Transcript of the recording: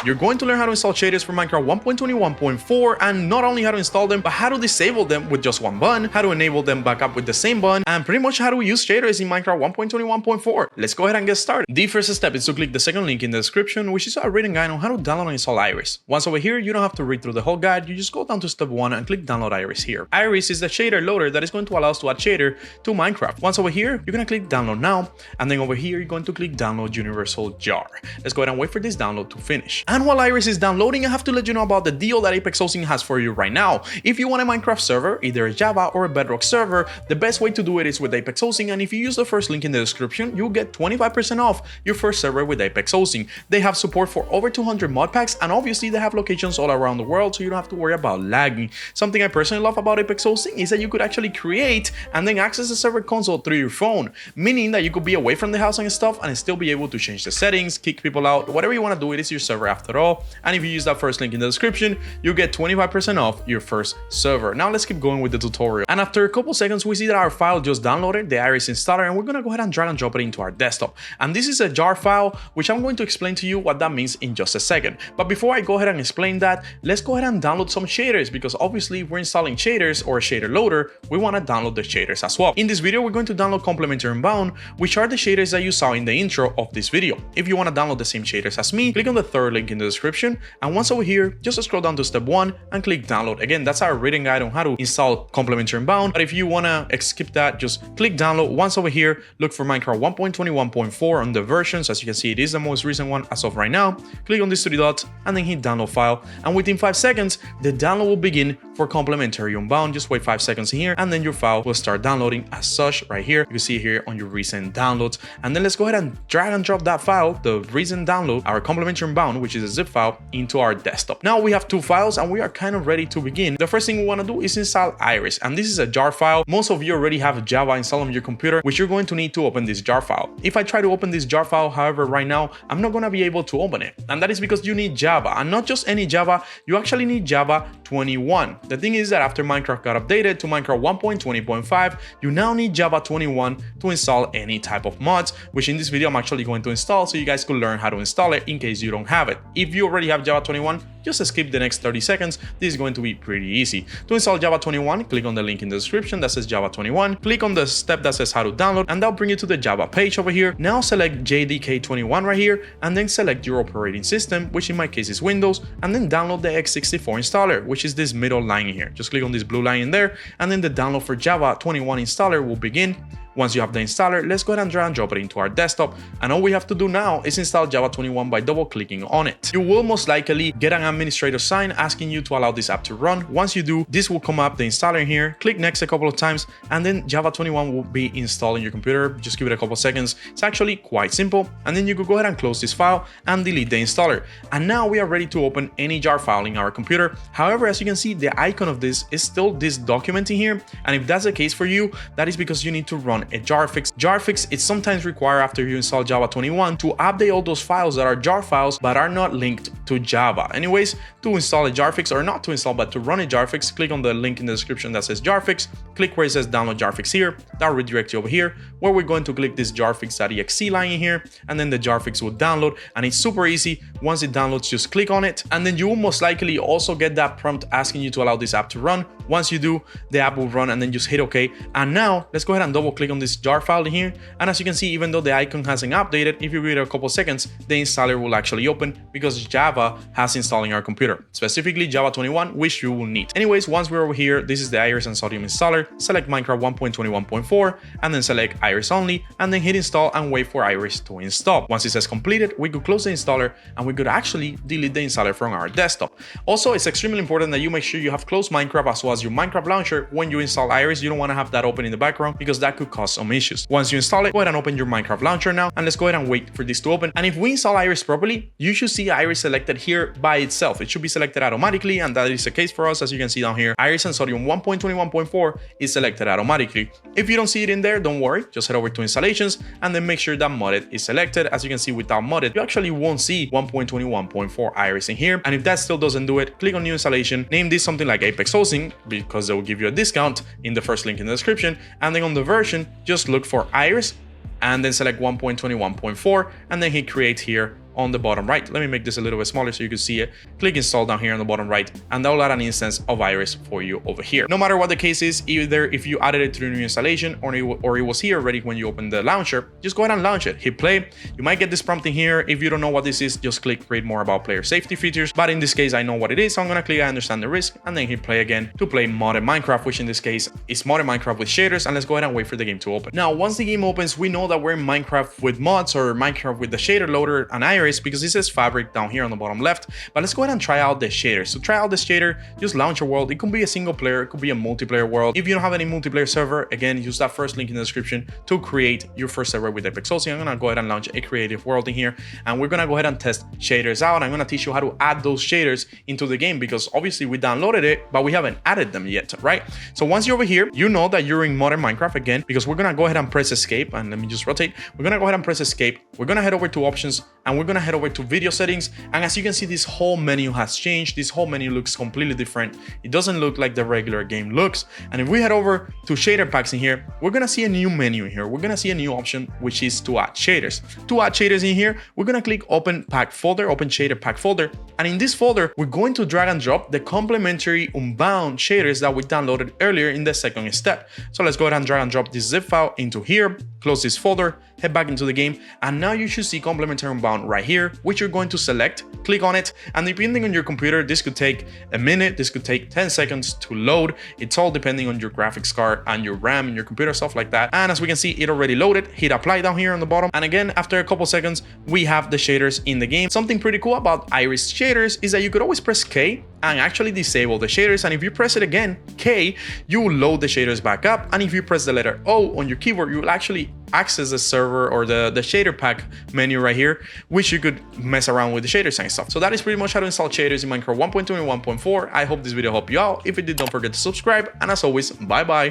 You're going to learn how to install shaders for Minecraft 1.21.4 and not only how to install them, but how to disable them with just one button, how to enable them back up with the same button, and pretty much how to use shaders in Minecraft 1.21.4. Let's go ahead and get started. The first step is to click the second link in the description, which is a written guide on how to download and install Iris. Once over here, you don't have to read through the whole guide, you just go down to step 1 and click download Iris here. Iris is the shader loader that is going to allow us to add shader to Minecraft. Once over here, you're going to click download now, and then over here, you're going to click download universal jar. Let's go ahead and wait for this download to finish. And while Iris is downloading, I have to let you know about the deal that Apex Hosting has for you right now. If you want a Minecraft server, either a Java or a Bedrock server, the best way to do it is with Apex Hosting, and if you use the first link in the description, you'll get 25% off your first server with Apex Hosting. They have support for over 200 mod packs, and obviously they have locations all around the world, so you don't have to worry about lagging. Something I personally love about Apex Hosting is that you could actually create and then access the server console through your phone, meaning that you could be away from the house and stuff and still be able to change the settings, kick people out, whatever you want to do. It is your server after all, and if you use that first link in the description, you get 25% off your first server. Now let's keep going with the tutorial. And after a couple seconds, we see that our file just downloaded, the Iris installer, and we're gonna go ahead and drag and drop it into our desktop. And this is a jar file, which I'm going to explain to you what that means in just a second. But before I go ahead and explain that, let's go ahead and download some shaders, because obviously if we're installing shaders or a shader loader, we want to download the shaders as well. In this video, we're going to download Complementary Unbound, which are the shaders that you saw in the intro of this video. If you want to download the same shaders as me, click on the third link in the description, and once over here, just scroll down to step 1 and click download. Again, that's our written guide on how to install Complementary Unbound, but if you want to skip that, just click download. Once over here, look for Minecraft 1.21.4 on the versions. As you can see, it is the most recent one as of right now. Click on these 3 dots and then hit download file, and within 5 seconds, the download will begin for Complementary Unbound. Just wait 5 seconds here, and then your file will start downloading as such right here. You can see here on your recent downloads, and then let's go ahead and drag and drop that file, the recent download, our Complementary Unbound, which is a zip file, into our desktop. Now we have 2 files and we are kind of ready to begin. The first thing we want to do is install Iris, and this is a jar file. Most of you already have Java installed on your computer, which you're going to need to open this jar file. If I try to open this jar file, however, right now, I'm not going to be able to open it, and that is because you need Java, and not just any Java, you actually need Java 21. The thing is that after Minecraft got updated to Minecraft 1.20.5, you now need Java 21 to install any type of mods, which in this video I'm actually going to install so you guys could learn how to install it in case you don't have it. If you already have Java 21, just skip the next 30 seconds. This is going to be pretty easy. To install Java 21, click on the link in the description that says Java 21, click on the step that says how to download, and that'll bring you to the Java page over here. Now select JDK 21 right here, and then select your operating system, which in my case is Windows, and then download the x64 installer, which is this middle line here. Just click on this blue line in there, and then the download for Java 21 installer will begin. Once you have the installer, let's go ahead and drag and drop it into our desktop, and all we have to do now is install Java 21 by double clicking on it. You will most likely get an administrator sign asking you to allow this app to run. Once you do, this will come up, the installer here, click next a couple of times, and then Java 21 will be installed in your computer. Just give it a couple seconds. It's actually quite simple, and then you could go ahead and close this file and delete the installer. And now we are ready to open any jar file in our computer. However, as you can see, the icon of this is still this document in here, and if that's the case for you, that is because you need to run a jar fix. Jar fix is sometimes required after you install Java 21 to update all those files that are jar files but are not linked to Java. Anyways, to install a jar fix, or not to install but to run a jar fix, click on the link in the description that says jar fix, click where it says download jar fix here. That'll redirect you over here where we're going to click this jarfix.exe line in here, and then the jar fix will download, and it's super easy. Once it downloads, just click on it, and then you will most likely also get that prompt asking you to allow this app to run. Once you do, the app will run, and then just hit OK. And now let's go ahead and double click on this jar file in here, and as you can see, even though the icon hasn't updated, if you wait a couple seconds, the installer will actually open because Java has installed in our computer, specifically Java 21, which you will need. Anyways, once we're over here, this is the Iris and Sodium installer. Select Minecraft 1.21.4 and then select Iris only, and then hit install and wait for Iris to install. Once it says completed, we could close the installer, and we could actually delete the installer from our desktop. Also, it's extremely important that you make sure you have closed Minecraft as well as your Minecraft launcher when you install Iris. You don't want to have that open in the background because that could cause some issues. Once you install it, go ahead and open your Minecraft launcher now, and let's go ahead and wait for this to open. And if we install Iris properly, you should see Iris selected here by itself. It should be selected automatically, and that is the case for us. As you can see down here, Iris and Sodium 1.21.4 is selected automatically. If you don't see it in there, don't worry, just head over to installations and then make sure that modded is selected. As you can see, without modded, you actually won't see 1.21.4 Iris in here. And if that still doesn't do it, click on new installation, name this something like Apex Hosting because they will give you a discount in the first link in the description, and then on the version, just look for Iris and then select 1.21.4 and then hit create here on the bottom right. Let me make this a little bit smaller so you can see it. Click install down here on the bottom right, and that will add an instance of Iris for you over here. No matter what the case is, either if you added it to the new installation or it was here already when you open the launcher, just go ahead and launch it. Hit play. You might get this prompt in here. If you don't know what this is, just click read more about player safety features. But in this case, I know what it is, so I'm gonna click I understand the risk, and then hit play again to play modded Minecraft, which in this case is modded Minecraft with shaders. And let's go ahead and wait for the game to open. Now, once the game opens, we know that we're in Minecraft with mods or Minecraft with the shader loader and Iris because it says Fabric down here on the bottom left. But let's go ahead and try out the shader. So try out the shader, just launch your world. It could be a single player, it could be a multiplayer world. If you don't have any multiplayer server, again, use that first link in the description to create your first server with Apex Osi. I'm gonna go ahead and launch a creative world in here, and we're gonna go ahead and test shaders out. I'm gonna teach you how to add those shaders into the game because obviously we downloaded it, but we haven't added them yet, right? So once you're over here, you know that you're in modern Minecraft again because we're gonna go ahead and press escape, and let me just rotate. We're gonna go ahead and press escape. We're gonna head over to options, and we're gonna head over to video settings. And as you can see, this whole menu has changed. This whole menu looks completely different. It doesn't look like the regular game looks. And if we head over to shader packs in here, we're gonna see a new menu in here. We're gonna see a new option, which is to add shaders. To add shaders in here, we're gonna click open pack folder, open shader pack folder. And in this folder, we're going to drag and drop the complementary Unbound shaders that we downloaded earlier in the second step. So let's go ahead and drag and drop this zip file into here, close this folder, head back into the game, and now you should see complementary Unbound right here, which you're going to select, click on it, and depending on your computer, this could take a minute, this could take 10 seconds to load. It's all depending on your graphics card and your RAM and your computer, stuff like that. And as we can see, it already loaded. Hit apply down here on the bottom, and again, after a couple seconds, we have the shaders in the game. Something pretty cool about Iris shaders is that you could always press K and actually disable the shaders, and if you press it again, K, you will load the shaders back up, and if you press the letter O on your keyboard, you will actually access the server or the shader pack menu right here, which you could mess around with the shaders and stuff. So that is pretty much how to install shaders in Minecraft 1.2 and 1.4. I hope this video helped you out. If it did, don't forget to subscribe, and as always, bye bye.